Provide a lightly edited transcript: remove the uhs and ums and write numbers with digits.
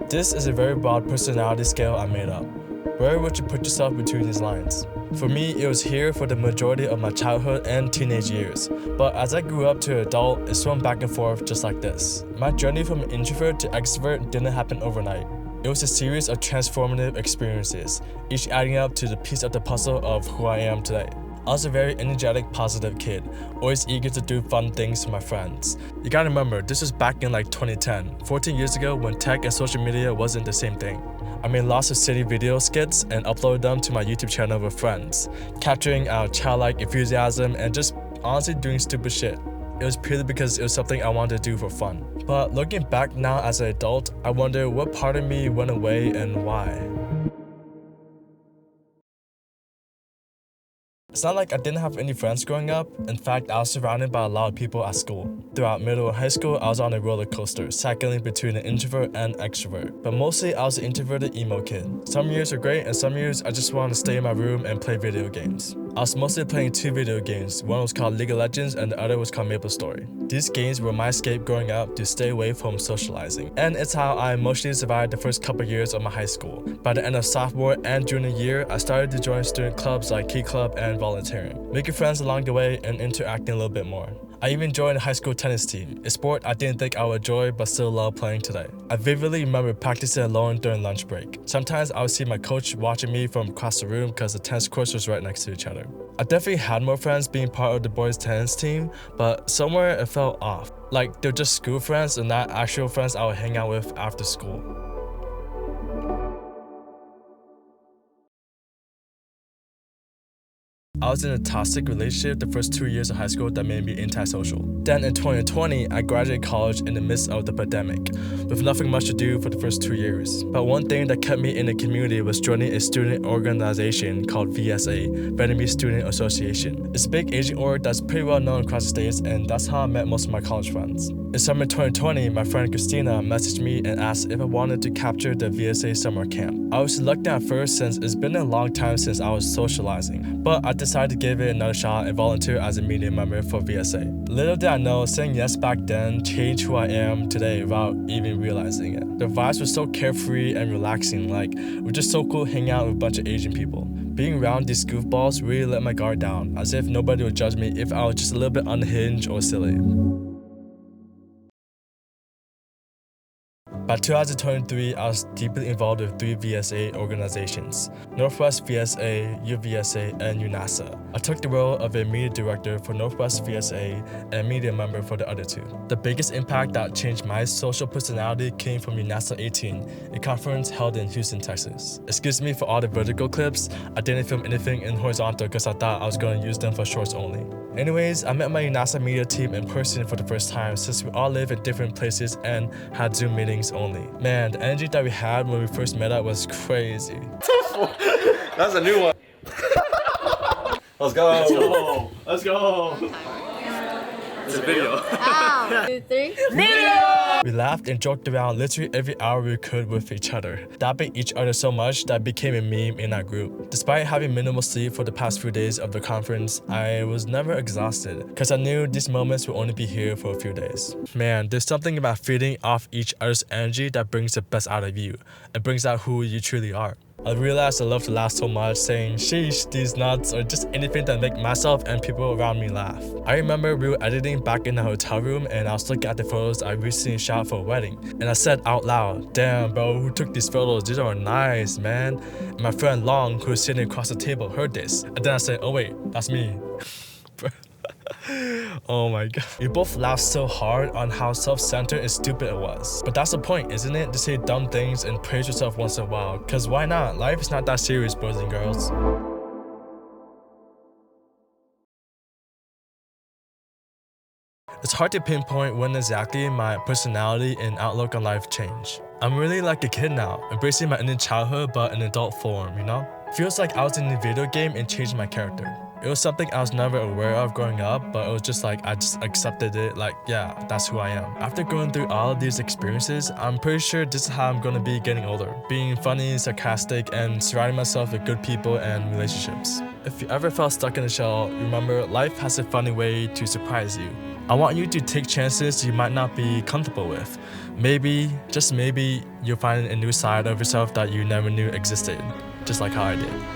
This is a very broad personality scale I made up. Where would you put yourself between these lines? For me, it was here for the majority of my childhood and teenage years, but as I grew up to adult, it swung back and forth just like this. My journey from introvert to extrovert didn't happen overnight. It was a series of transformative experiences, each adding up to the piece of the puzzle of who I am today. I was a very energetic, positive kid, always eager to do fun things with my friends. You gotta remember, this was back in like 2010, 14 years ago when tech and social media wasn't the same thing. I made lots of silly video skits and uploaded them to my YouTube channel with friends, capturing our childlike enthusiasm and just honestly doing stupid shit. It was purely because it was something I wanted to do for fun. But looking back now as an adult, I wonder what part of me went away and why. It's not like I didn't have any friends growing up. In fact, I was surrounded by a lot of people at school. Throughout middle and high school, I was on a roller coaster, cycling between an introvert and extrovert. But mostly, I was an introverted emo kid. Some years were great, and some years I just wanted to stay in my room and play video games. I was mostly playing two video games. One was called League of Legends and the other was called MapleStory. These games were my escape growing up to stay away from socializing. And it's how I emotionally survived the first couple years of my high school. By the end of sophomore and junior year, I started to join student clubs like Key Club and volunteering, making friends along the way and interacting a little bit more. I even joined a high school tennis team, a sport I didn't think I would enjoy but still love playing today. I vividly remember practicing alone during lunch break. Sometimes I would see my coach watching me from across the room because the tennis courts was right next to each other. I definitely had more friends being part of the boys tennis team, but somewhere it felt off. Like they're just school friends and not actual friends I would hang out with after school. I was in a toxic relationship the first 2 years of high school that made me antisocial. Then in 2020, I graduated college in the midst of the pandemic, with nothing much to do for the first 2 years. But one thing that kept me in the community was joining a student organization called VSA, Vietnamese Student Association. It's a big Asian org that's pretty well known across the states, and that's how I met most of my college friends. In summer 2020, my friend Christina messaged me and asked if I wanted to capture the VSA summer camp. I was reluctant at first since it's been a long time since I was socializing, but I decided to give it another shot and volunteer as a media member for VSA. Little did I know, saying yes back then changed who I am today without even realizing it. The vibes were so carefree and relaxing, like it was just so cool hanging out with a bunch of Asian people. Being around these goofballs really let my guard down, as if nobody would judge me if I was just a little bit unhinged or silly. By 2023, I was deeply involved with 3 VSA organizations: Northwest VSA, UVSA, and UNASA. I took the role of a media director for Northwest VSA and media member for the other 2. The biggest impact that changed my social personality came from UNASA 18, a conference held in Houston, Texas. Excuse me for all the vertical clips. I didn't film anything in horizontal because I thought I was going to use them for shorts only. Anyways, I met my UNASA media team in person for the first time since we all live in different places and had Zoom meetings only. Man, the energy that we had when we first met up was crazy. That's a new one. Let's go. Let's go. Let's go. It's a video. 1, 2, 3. Video! We laughed and joked around literally every hour we could with each other, dapping each other so much that it became a meme in our group. Despite having minimal sleep for the past few days of the conference, I was never exhausted because I knew these moments would only be here for a few days. Man, there's something about feeding off each other's energy that brings the best out of you. It brings out who you truly are. I realized I love to laugh so much, saying sheesh, these nuts, or just anything that make myself and people around me laugh. I remember we were editing back in the hotel room and I was looking at the photos I recently shot for a wedding. And I said out loud, damn bro, who took these photos? These are nice, man. And my friend Long, who was sitting across the table, heard this. And then I said, oh wait, that's me. Oh my god. We both laughed so hard on how self-centered and stupid it was. But that's the point, isn't it? To say dumb things and praise yourself once in a while. Cause why not? Life is not that serious, boys and girls. It's hard to pinpoint when exactly my personality and outlook on life changed. I'm really like a kid now, embracing my inner childhood but in adult form, you know? Feels like I was in a video game and changed my character. It was something I was never aware of growing up, but it was just like I just accepted it, like yeah, that's who I am. After going through all of these experiences, I'm pretty sure this is how I'm gonna be getting older. Being funny, sarcastic, and surrounding myself with good people and relationships. If you ever felt stuck in a shell, remember life has a funny way to surprise you. I want you to take chances you might not be comfortable with. Maybe, just maybe, you'll find a new side of yourself that you never knew existed, just like how I did.